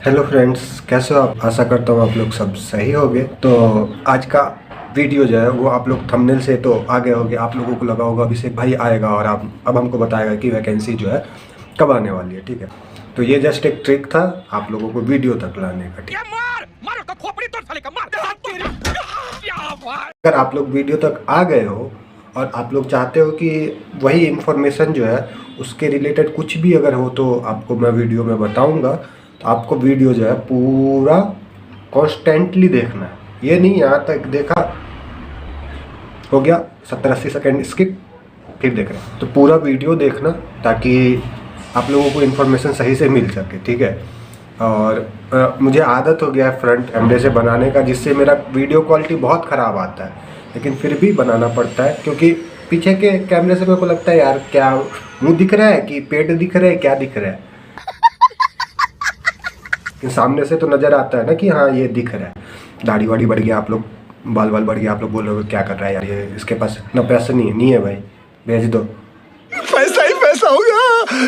Hello friends, कैसे हो आप? आशा करता हूँ आप लोग सब सही होंगे। तो आज का वीडियो जो है वो आप लोग थंबनेल से तो आगे होंगे, आप लोगों को लगा होगा अभिषेक भाई आएगा और आप अब हमको बताएगा कि वैकेंसी जो है कब आने वाली है। ठीक है, तो ये जस्ट एक ट्रिक था आप लोगों को वीडियो तक लाने का। ठीक है, अगर आप लोग वीडियो तक आ गए हो और आप लोग चाहते हो कि वही इन्फॉर्मेशन जो है उसके रिलेटेड कुछ भी अगर हो तो आपको मैं वीडियो में बताऊंगा। तो आपको वीडियो जो है पूरा कॉन्स्टेंटली देखना है। ये नहीं यहाँ तक देखा हो गया 70-80 सेकेंड स्किप फिर देख रहे हैं, तो पूरा वीडियो देखना ताकि आप लोगों को इन्फॉर्मेशन सही से मिल सके। ठीक है, और मुझे आदत हो गया है फ्रंट कैमरे से बनाने का, जिससे मेरा वीडियो क्वालिटी बहुत ख़राब आता है, लेकिन फिर भी बनाना पड़ता है क्योंकि पीछे के कैमरे से मेरे को लगता है यार क्या मुंह दिख रहा है कि पेट दिख रहा है, क्या दिख रहा है। सामने से तो नज़र आता है ना कि हाँ ये दिख रहा है। दाढ़ी वाड़ी बढ़ गया, आप लोग बाल बढ़ गया, आप लोग बोलोगे क्या कर रहा है यार ये, इसके पास इतना पैसा नहीं है भाई, भेज दो, पैसा ही पैसा होगा।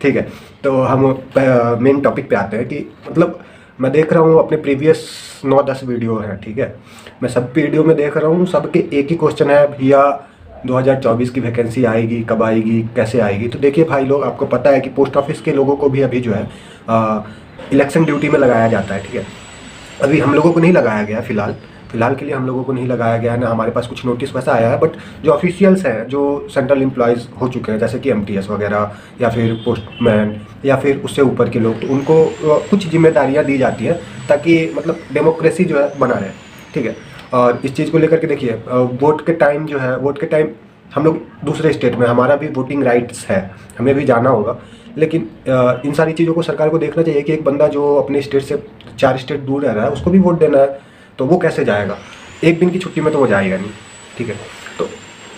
ठीक है, तो हम मेन टॉपिक पे आते हैं कि मतलब मैं देख रहा हूँ अपने प्रीवियस 9-10 वीडियो हैं। ठीक है, मैं सब वीडियो में देख रहा हूँ, सबके एक ही क्वेश्चन है, भैया 2024 की वैकेंसी आएगी, कब आएगी, कैसे आएगी। तो देखिए भाई लोग, आपको पता है कि पोस्ट ऑफिस के लोगों को भी अभी जो है इलेक्शन ड्यूटी में लगाया जाता है। ठीक है, अभी हम लोगों को नहीं लगाया गया फिलहाल के लिए हम लोगों को नहीं लगाया गया है ना, हमारे पास कुछ नोटिस वैसा आया है। बट जो ऑफिशियल्स हैं, जो सेंट्रल एम्प्लॉयज़ हो चुके हैं जैसे कि MTS वगैरह या फिर पोस्टमैन या फिर उससे ऊपर के लोग, तो उनको कुछ जिम्मेदारियां दी जाती हैं ताकि मतलब डेमोक्रेसी जो है बना रहे। ठीक है, और इस चीज़ को लेकर के देखिए, वोट के टाइम हम लोग दूसरे स्टेट में, हमारा भी वोटिंग राइट्स है, हमें भी जाना होगा, लेकिन इन सारी चीज़ों को सरकार को देखना चाहिए कि एक बंदा जो अपने स्टेट से 4 स्टेट दूर रह रहा है उसको भी वोट देना है, तो वो कैसे जाएगा? एक दिन की छुट्टी में तो वो जाएगा नहीं। ठीक है, तो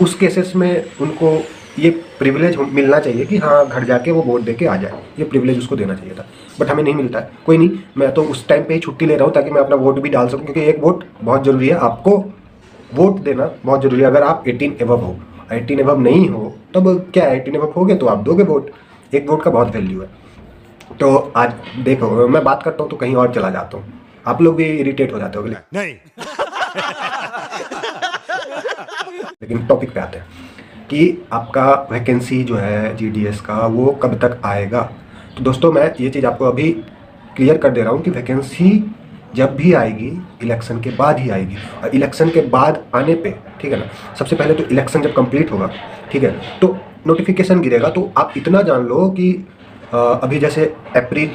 उस केसेस में उनको ये प्रिविलेज मिलना चाहिए कि हाँ घर जाके वो वोट दे के आ जाए, ये प्रिविलेज उसको देना चाहिए था, बट हमें नहीं मिलता है। कोई नहीं, मैं तो उस टाइम पे ही छुट्टी ले रहा हूँ ताकि मैं अपना वोट भी डाल सकूँ, क्योंकि एक वोट बहुत ज़रूरी है, आपको वोट देना बहुत ज़रूरी है। अगर आप 18 एबव हो, 18 एबव नहीं हो तब क्या है, 18 एबव हो गए तो आप दोगे वोट, एक वोट का बहुत वैल्यू है। तो आज देखो, मैं बात करता हूँ तो कहीं और चला जाता हूँ, आप लोग भी इरिटेट हो जाते हो नहीं। लेकिन टॉपिक पे आते हैं कि आपका वैकेंसी जो है GDS का वो कब तक आएगा। तो दोस्तों मैं ये चीज़ आपको अभी क्लियर कर दे रहा हूँ कि वैकेंसी जब भी आएगी इलेक्शन के बाद ही आएगी, और इलेक्शन के बाद आने पे, ठीक है ना, सबसे पहले तो इलेक्शन जब कंप्लीट होगा, ठीक है, तो नोटिफिकेशन गिरेगा। तो आप इतना जान लो कि अभी जैसे अप्रैल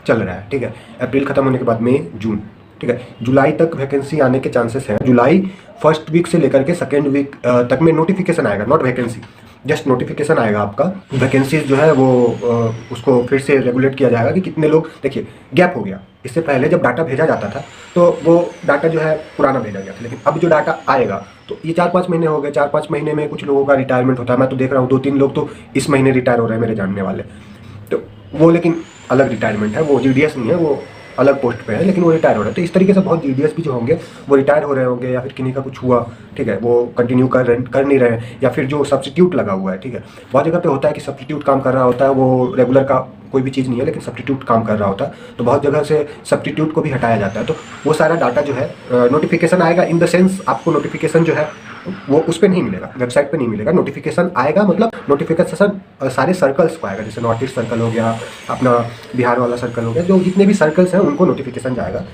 चल रहा है, ठीक है, अप्रैल ख़त्म होने के बाद मई, जून, ठीक है, जुलाई तक वैकेंसी आने के चांसेस हैं। जुलाई फर्स्ट वीक से लेकर के सेकेंड वीक तक में नोटिफिकेशन आएगा, नॉट वैकेंसी, जस्ट नोटिफिकेशन आएगा आपका। वैकेंसी जो है वो उसको फिर से रेगुलेट किया जाएगा कि कितने लोग, देखिए गैप हो गया, इससे पहले जब डाटा भेजा जाता था तो वो डाटा जो है पुराना भेजा गया था, लेकिन अब जो डाटा आएगा तो ये 4-5 महीने हो गए, 4-5 महीने में कुछ लोगों का रिटायरमेंट होता है। मैं तो देख रहा हूँ 2-3 लोग तो इस महीने रिटायर हो रहे हैं मेरे जानने वाले, तो वो लेकिन अलग रिटायरमेंट है, वो GDS नहीं है, वो अलग पोस्ट पे है, लेकिन वो रिटायर हो रहे हैं। तो इस तरीके से बहुत GDS भी जो होंगे वो रिटायर हो रहे होंगे, या फिर किन्हीं का कुछ हुआ, ठीक है, वो कंटिन्यू कर नहीं रहे हैं, या फिर जो सब्स्टिट्यूट लगा हुआ है, ठीक है, बहुत जगह पे होता है कि सब्स्टिट्यूट काम कर रहा होता है, वो रेगुलर का कोई भी चीज़ नहीं है लेकिन सब्स्टिट्यूट काम कर रहा होता है, तो बहुत जगह से सब्स्टिट्यूट को भी हटाया जाता है। तो वो सारा डाटा जो है नोटिफिकेशन आएगा, इन द सेंस आपको नोटिफिकेशन जो है वो उस पर नहीं मिलेगा, वेबसाइट पे नहीं मिलेगा, नोटिफिकेशन आएगा, मतलब नोटिफिकेशन सारे सर्कल्स को आएगा, जैसे नॉर्थ ईस्ट सर्कल हो गया, अपना बिहार वाला सर्कल हो गया, जो जितने भी सर्कल्स हैं उनको नोटिफिकेशन जाएगा,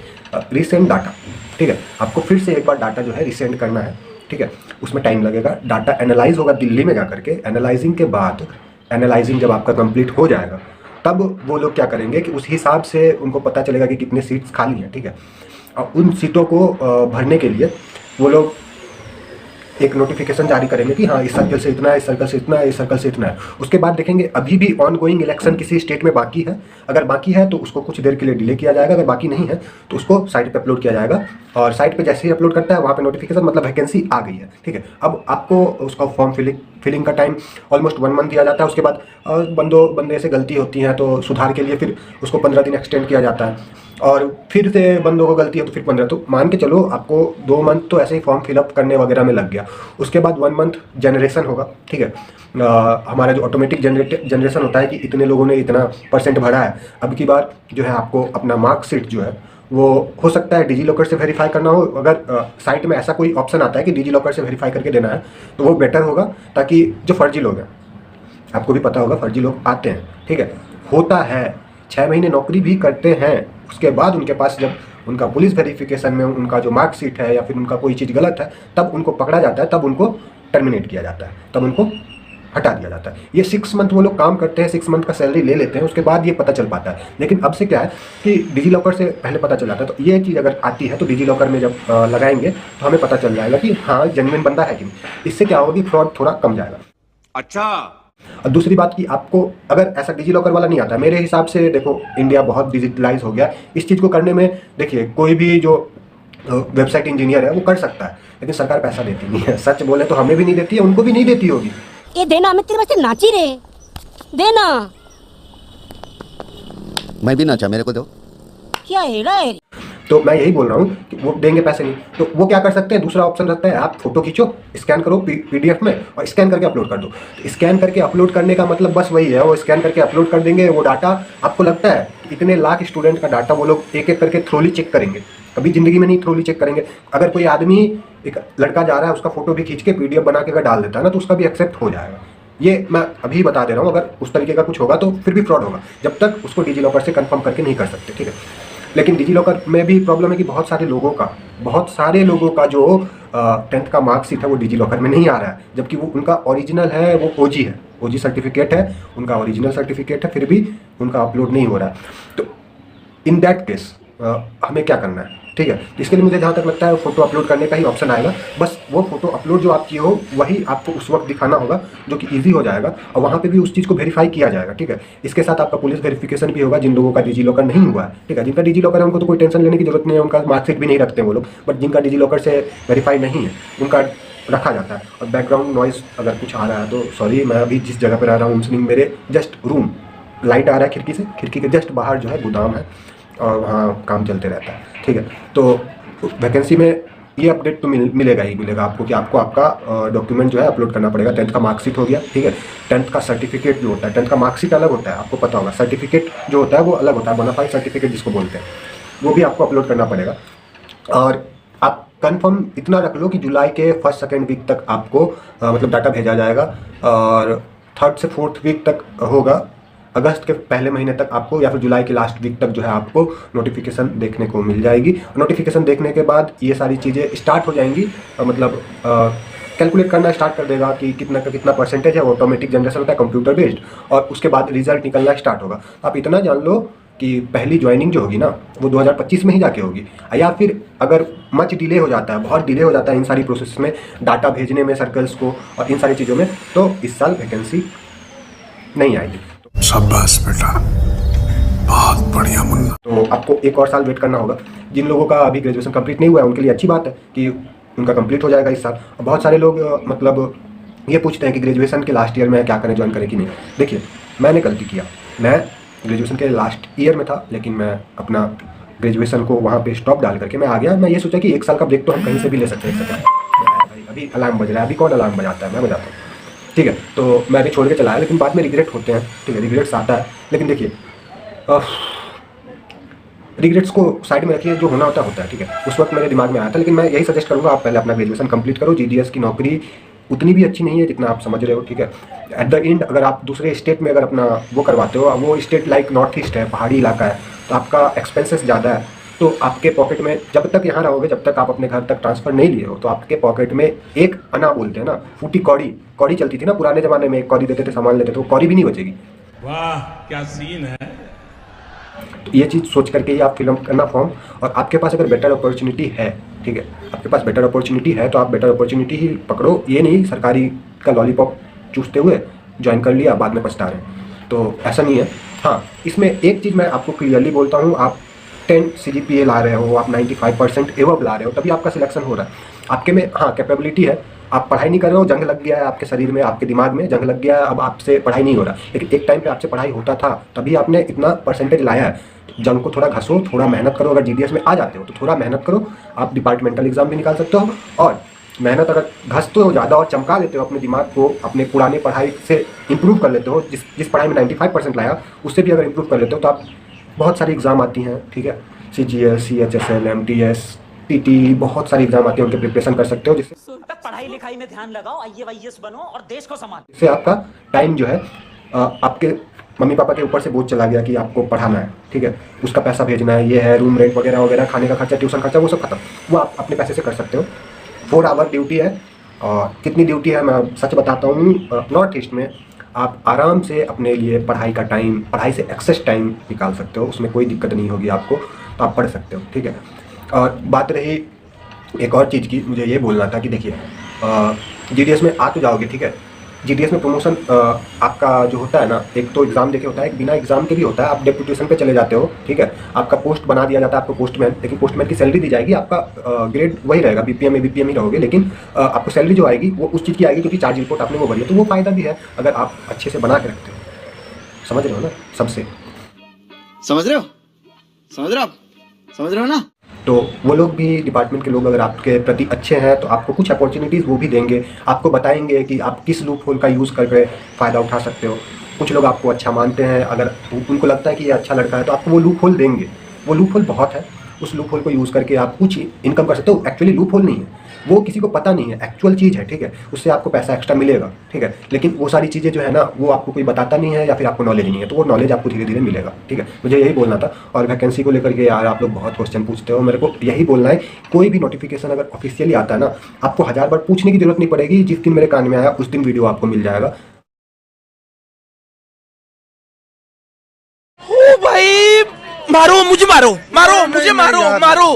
रिसेंट डाटा, ठीक है, आपको फिर से एक बार डाटा जो है रिसेंट करना है, ठीक है, उसमें टाइम लगेगा, डाटा एनालाइज होगा दिल्ली में जा करके, एनालाइजिंग के बाद, एनालाइजिंग जब आपका कंप्लीट हो जाएगा तब वो लोग क्या करेंगे कि उस हिसाब से उनको पता चलेगा कि कितने सीट्स खाली हैं, ठीक है, और उन सीटों को भरने के लिए वो लोग एक नोटिफिकेशन जारी करेंगे कि हाँ इस सर्कल से इतना है, इस सर्कल से इतना है, इस सर्कल से इतना है। उसके बाद देखेंगे अभी भी ऑन गोइंग इलेक्शन किसी स्टेट में बाकी है, अगर बाकी है तो उसको कुछ देर के लिए डिले किया जाएगा, अगर बाकी नहीं है तो उसको साइट पे अपलोड किया जाएगा, और साइट पे जैसे ही अपलोड करता है वहाँ पे नोटिफिकेशन, मतलब वैकेंसी आ गई है, ठीक है। अब आपको उसका फॉर्म फिलिंग का टाइम ऑलमोस्ट 1 मंथ दिया जाता है। उसके बाद बंदे से गलती होती है तो सुधार के लिए फिर उसको 15 दिन एक्सटेंड किया जाता है, और फिर से बंदों को गलती है तो फिर 15, तो मान के चलो आपको 2 मंथ तो ऐसे ही फॉर्म फिलअप करने वगैरह में लग गया। उसके बाद 1 मंथ जनरेशन होगा, ठीक है। हमारा जो ऑटोमेटिक जनरेशन होता है कि इतने लोगों ने इतना % भरा है, अब की बार जो है आपको अपना मार्कशीट जो है वो हो सकता है डिजी लॉकर से वेरीफाई करना हो। अगर साइट में ऐसा कोई ऑप्शन आता है कि डिजी लॉकर से वेरीफाई करके देना है तो वो बेटर होगा, ताकि जो फर्जी लोग हैं, आपको भी पता होगा फर्जी लोग आते हैं, ठीक है, होता है, 6 महीने नौकरी भी करते हैं, उसके बाद उनके पास जब उनका पुलिस वेरिफिकेशन में उनका जो मार्कशीट है या फिर उनका कोई चीज़ गलत है, तब उनको पकड़ा जाता है, तब उनको टर्मिनेट किया जाता है, तब उनको हटा दिया जाता है। ये 6 मंथ वो लोग काम करते हैं, 6 मंथ का सैलरी ले लेते हैं, उसके बाद ये पता चल पाता है। लेकिन अब से क्या है कि डिजी लॉकर से पहले पता चल जाता है, तो ये चीज़ अगर आती है तो डिजी लॉकर में जब लगाएंगे तो हमें पता चल जाएगा कि हाँ जेन्युइन बंदा है कि नहीं। इससे क्या होगा कि फ्रॉड थोड़ा कम जाएगा। अच्छा, और दूसरी बात कि आपको अगर ऐसा डिजी लॉकर वाला नहीं आता, मेरे हिसाब से देखो इंडिया बहुत डिजिटलाइज हो गया, इस चीज़ को करने में देखिए कोई भी जो वेबसाइट इंजीनियर है वो कर सकता है, लेकिन सरकार पैसा देती नहीं है। सच बोले तो हमें भी नहीं देती है, उनको भी नहीं देती होगी। ये देना, हमें तेरे वास्ते नाची रे, देना। मैं भी नाचा, मेरे को दो। क्या हेड़ा है? तो मैं यही बोल रहा हूँ कि वो देंगे पैसे नहीं, तो वो क्या कर सकते हैं, दूसरा ऑप्शन रहता है, आप फोटो खींचो, स्कैन करो PDF में और स्कैन करके अपलोड कर दो। तो स्कैन करके अपलोड करने का मतलब बस वही है, वो स्कैन करके अपलोड कर देंगे। वो डाटा आपको लगता है इतने लाख स्टूडेंट का डाटा वो लोग एक एक करके थ्रोली चेक करेंगे? कभी जिंदगी में नहीं थ्रोली चेक करेंगे। अगर कोई आदमी, एक लड़का जा रहा है, उसका फोटो भी खींच के PDF बना के अगर डाल देता है ना, तो उसका भी एक्सेप्ट हो जाएगा। ये मैं अभी बता दे रहा हूँ, अगर उस तरीके का कुछ होगा तो फिर भी फ्रॉड होगा, जब तक उसको डिजी लॉकर से कंफर्म करके नहीं कर सकते, ठीक है। लेकिन डिजी लॉकर में भी प्रॉब्लम है कि बहुत सारे लोगों का जो 10th का मार्कशीट है वो डिजी लॉकर में नहीं आ रहा है, जबकि वो उनका ओरिजिनल है, वो OG है, OG सर्टिफिकेट है, उनका ओरिजिनल सर्टिफिकेट है, फिर भी उनका अपलोड नहीं हो रहा है। तो इन दैट केस हमें क्या करना है, ठीक है। इसके लिए मुझे जहाँ तक लगता है फोटो अपलोड करने का ही ऑप्शन आएगा। बस वो फोटो अपलोड जो आप किए हो वही आपको उस वक्त दिखाना होगा, जो कि ईजी हो जाएगा, और वहाँ पे भी उस चीज़ को वेरीफाई किया जाएगा, ठीक है। इसके साथ आपका पुलिस वेरिफिकेशन भी होगा, जिन लोगों का डिजी लॉकर नहीं हुआ है, ठीक है। जिनका डिजी लॉकर है उनको तो कोई टेंशन लेने की जरूरत नहीं है, उनका मार्कशीट भी नहीं रखते वो लोग, बट जिनका डिजी लॉकर से वेरीफाई नहीं है उनका रखा जाता है। और बैकग्राउंड नॉइस अगर कुछ आ रहा है तो सॉरी, मैं अभी जिस जगह पर रह रहा हूँ मुस्लिम, मेरे जस्ट रूम लाइट आ रहा है खिड़की से, खिड़की के जस्ट बाहर जो है गोदाम है और वहाँ काम चलते रहता है, ठीक है। तो वैकेंसी में ये अपडेट तो मिलेगा ही मिलेगा आपको कि आपको आपका डॉक्यूमेंट जो है अपलोड करना पड़ेगा। 10th का मार्कशीट हो गया, ठीक है। 10th का सर्टिफिकेट जो होता है, 10th का मार्कशीट अलग होता है, आपको पता होगा। सर्टिफिकेट जो होता है वो अलग होता है, बोनाफाइड सर्टिफिकेट जिसको बोलते हैं, वो भी आपको अपलोड करना पड़ेगा। और आप कंफर्म इतना रख लो कि जुलाई के 1st-2nd वीक तक आपको मतलब डाटा भेजा जाएगा, और 3rd से 4th वीक तक होगा, अगस्त के पहले महीने तक आपको, या फिर जुलाई के लास्ट वीक तक जो है आपको नोटिफिकेशन देखने को मिल जाएगी। नोटिफिकेशन देखने के बाद ये सारी चीज़ें स्टार्ट हो जाएंगी, मतलब कैलकुलेट करना स्टार्ट कर देगा कि कितना का कितना % है। ऑटोमेटिक जनरेशन होता है, कंप्यूटर बेस्ड, और उसके बाद रिजल्ट निकलना स्टार्ट होगा। आप इतना जान लो कि पहली ज्वाइनिंग जो होगी ना वो 2025 में ही जाके होगी, या फिर अगर मच डिले हो जाता है, बहुत डिले हो जाता है इन सारी प्रोसेस में, डाटा भेजने में सर्कल्स को और इन सारी चीज़ों में, तो इस साल वैकेंसी नहीं आएगी। शाबाश बेटा, बहुत बढ़िया मुन्ना। तो आपको 1 और साल वेट करना होगा। जिन लोगों का अभी ग्रेजुएशन कंप्लीट नहीं हुआ है उनके लिए अच्छी बात है कि उनका कंप्लीट हो जाएगा इस साल। और बहुत सारे लोग मतलब ये पूछते हैं कि ग्रेजुएशन के लास्ट ईयर में क्या करें, ज्वाइन करें कि नहीं। देखिए, मैंने गलती किया, मैं ग्रेजुएशन के लास्ट ईयर में था, लेकिन मैं अपना ग्रेजुएशन को वहाँ पे स्टॉप डाल करके मैं आ गया। मैं ये सोचा कि 1 साल का ब्रेक तो हम कहीं से भी ले सकते हैं। भाई अभी अलार्म बज रहा है, अभी कौन अलार्म बजाता है, मैं बजाता हूँ, ठीक है। तो मैं भी छोड़ के चलाया, लेकिन बाद में रिग्रेट होते हैं, ठीक है, रिग्रेट्स आता है। लेकिन देखिए, रिग्रेट्स को साइड में रखिए, जो होना होता है, ठीक है। उस वक्त मेरे दिमाग में आया था, लेकिन मैं यही सजेस्ट करूँगा, आप पहले अपना ग्रेजुएशन कंप्लीट करो। GDS की नौकरी उतनी भी अच्छी नहीं है जितना आप समझ रहे हो, ठीक है। एट द एंड अगर आप दूसरे स्टेट में अगर अपना वो करवाते हो, वो स्टेट लाइक नॉर्थ ईस्ट है, पहाड़ी इलाका है, तो आपका एक्सपेंसेस ज़्यादा है, तो आपके पॉकेट में जब तक यहाँ रहोगे, जब तक आप अपने घर तक ट्रांसफ़र नहीं लिए हो, तो आपके पॉकेट में एक अना बोलते हैं ना, फूटी कौड़ी चलती थी ना पुराने ज़माने में, एक कौड़ी देते थे, सामान लेते थे, वो कौड़ी भी नहीं बचेगी। वाह क्या सीन है। तो ये चीज़ सोच करके ही आप फिल अप करना फॉर्म। और आपके पास अगर बेटर अपॉर्चुनिटी है, ठीक है, आपके पास बेटर अपॉर्चुनिटी है तो आप बेटर अपॉर्चुनिटी ही पकड़ो। ये नहीं सरकारी का लॉलीपॉप चूसते हुए ज्वाइन कर लिया, बाद में पछता रहे हैं, तो ऐसा नहीं है। हाँ, इसमें एक चीज़ मैं आपको क्लियरली बोलता हूँ, आप 10 CGPA ला रहे हो, आप 95% एवब ला रहे हो, तभी आपका सिलेक्शन हो रहा है। आपके में हाँ कैपेबिलिटी है, आप पढ़ाई नहीं कर रहे हो, जंग लग गया है आपके शरीर में, आपके दिमाग में जंग लग गया है, अब आपसे पढ़ाई नहीं हो रहा। लेकिन एक टाइम पे आपसे पढ़ाई होता था, तभी आपने इतना % लाया है। जंग को थोड़ा घसो, थोड़ा मेहनत करो। अगर GDS में आ जाते हो तो थोड़ा मेहनत करो, आप डिपार्टमेंटल एग्जाम भी निकाल सकते हो, और मेहनत अगर घसते हो ज़्यादा और चमका देते हो अपने दिमाग को, अपने पुराने पढ़ाई से इंप्रूव कर लेते हो, जिस पढ़ाई में 95% लाया उससे भी अगर इंप्रूव कर लेते हो, तो आप बहुत सारी एग्ज़ाम आती हैं, ठीक है, CGS, CHSL, MTS, TT, बहुत सारी एग्ज़ाम आती हैं, उनके प्रिपरेशन कर सकते हो, जिससे पढ़ाई लिखाई में ध्यान लगाओ, IAS बनो और देश को संभालो। इससे आपका टाइम जो है आपके मम्मी पापा के ऊपर से बोझ चला गया कि आपको पढ़ाना है, ठीक है, उसका पैसा भेजना है, ये है, रूम रेंट वगैरह वगैरह, खाने का खर्चा, ट्यूशन खर्चा, वो सब खत्म, वो आप अपने पैसे से कर सकते हो। 4 आवर ड्यूटी है, और कितनी ड्यूटी है मैं सच बताता हूँ, नॉर्थ ईस्ट में आप आराम से अपने लिए पढ़ाई का टाइम, पढ़ाई से एक्सेस टाइम निकाल सकते हो, उसमें कोई दिक्कत नहीं होगी आपको, तो आप पढ़ सकते हो, ठीक है। और बात रही एक और चीज़ की, मुझे ये बोलना था कि देखिए GDS में आ तो जाओगे, ठीक है, GDS में प्रमोशन आपका जो होता है ना, एक तो एग्ज़ाम देके होता है, एक बिना एग्ज़ाम के भी होता है, आप डेप्यूटेशन पे चले जाते हो, ठीक है, आपका पोस्ट बना दिया जाता है आपको पोस्टमैन, लेकिन पोस्टमैन की सैलरी दी जाएगी, आपका ग्रेड वही रहेगा, BPM में BPM ही रहोगे, लेकिन आपको सैलरी जो आएगी वो उस चीज़ की आएगी क्योंकि चार्ज रिपोर्ट आपने वो भरी है, तो वो फ़ायदा भी है अगर आप अच्छे से बना के रखते हो, समझ रहे हो ना, सबसे समझ रहे हो? समझ रहे हो आप? समझ रहे हो ना? तो वो लोग भी, डिपार्टमेंट के लोग अगर आपके प्रति अच्छे हैं तो आपको कुछ अपॉर्चुनिटीज़ वो भी देंगे, आपको बताएंगे कि आप किस लूप होल का यूज़ करके फ़ायदा उठा सकते हो। कुछ लोग आपको अच्छा मानते हैं, अगर उनको लगता है कि ये अच्छा लड़का है तो आपको वो लूप होल देंगे, वो लूप होल बहुत है, उस लूप होल को यूज़ करके आप कुछ इनकम कर सकते हो। एक्चुअली लूप होल नहीं है, वो किसी को पता नहीं है, एक्चुअल चीज़ है, ठीक है, उससे आपको पैसा एक्स्ट्रा मिलेगा, ठीक है, लेकिन वो सारी चीज़ें जो है ना वो आपको कोई बताता नहीं है या फिर आपको नॉलेज नहीं है, तो वो नॉलेज आपको धीरे धीरे मिलेगा, ठीक है। मुझे यही बोलना था। और वैकेंसी को लेकर के यार आप लोग बहुत क्वेश्चन पूछते हो, मेरे को यही बोलना है, कोई भी नोटिफिकेशन अगर ऑफिशियली आता है ना, आपको 1000 बार पूछने की जरूरत नहीं पड़ेगी, जिस दिन मेरे कान में आया उस दिन वीडियो आपको मिल जाएगा। ओ भाई मारो मुझे, मारो मारो मुझे, मारो मारो,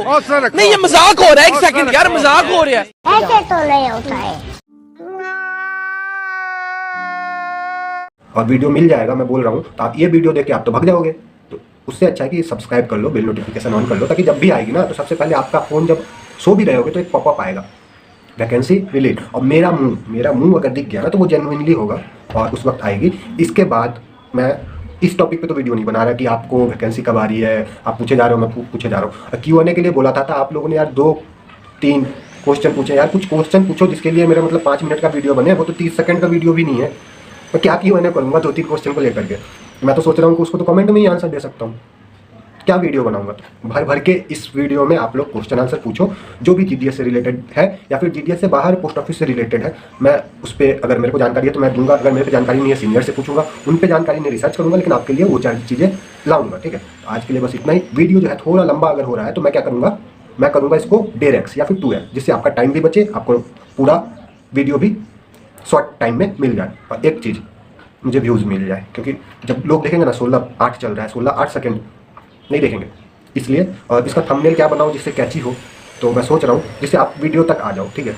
नहीं ये मजाक हो रहा है, एक सेकंड यार, मजाक हो रहा है, ऐसे तो नहीं होता है। और वीडियो मिल जाएगा, मैं बोल रहा हूँ, तो आप ये वीडियो देख के आप तो भाग जाओगे, तो उससे अच्छा है कि सब्सक्राइब कर लो, बेल नोटिफिकेशन ऑन कर लो, ताकि जब भी आएगी ना तो सबसे पहले आपका फ़ोन जब सो भी रहे होगे तो एक पॉपअप आएगा वैकेंसी रिलेट, और मेरा मुंह अगर दिख गया ना तो वो जेन्युइनली होगा और उस वक्त आएगी। इसके बाद मैं इस टॉपिक पे तो वीडियो नहीं बना रहा कि आपको वैकेंसी कब आ रही है, आप पूछे जा रहे हो, मैं पूछे जा रहा हूँ। Q&A के लिए बोला था आप लोगों ने यार 2-3 क्वेश्चन पूछे, यार कुछ क्वेश्चन पूछो जिसके लिए मेरा मतलब 5 मिनट का वीडियो बने, वो तो 30 सेकंड का वीडियो भी नहीं है। मैं क्या Q&A करूँगा 2-3 क्वेश्चन को लेकर के? मैं तो सोच रहा हूँ कि उसको तो कमेंट में ही आंसर दे सकता हूँ, क्या वीडियो बनाऊंगा? भर भर के इस वीडियो में आप लोग क्वेश्चन आंसर पूछो जो भी GDS से रिलेटेड है या फिर GDS से बाहर पोस्ट ऑफिस से रिलेटेड है। मैं उस पर अगर मेरे को जानकारी है तो मैं दूंगा, अगर मेरे को जानकारी नहीं है सीनियर से पूछूंगा, उन पे जानकारी नहीं रिसर्च करूंगा, लेकिन आपके लिए वो चीज़ें लाऊंगा, ठीक है। आज के लिए बस इतना ही। वीडियो जो है थोड़ा लंबा अगर हो रहा है तो मैं क्या करूँगा, मैं करूँगा इसको 1.5x या फिर 2x, जिससे आपका टाइम भी बचे, आपको पूरा वीडियो भी शॉर्ट टाइम में मिल जाए। और एक चीज़, मुझे व्यूज़ मिल जाए, क्योंकि जब लोग देखेंगे ना 16:08 चल रहा है, 16:08 सेकेंड नहीं देखेंगे, इसलिए। और इसका थंबनेल क्या बनाऊं जिससे कैची हो, तो मैं सोच रहा हूँ जिससे आप वीडियो तक आ जाओ, ठीक है।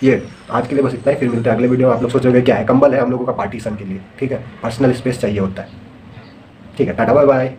ये आज के लिए बस इतना ही, फिर मिलते हैं अगले वीडियो में। आप लोग सोच रहे हो क्या है, कंबल है हम लोगों का पार्टीशन के लिए, ठीक है, पर्सनल स्पेस चाहिए होता है, ठीक है। Tata bye bye.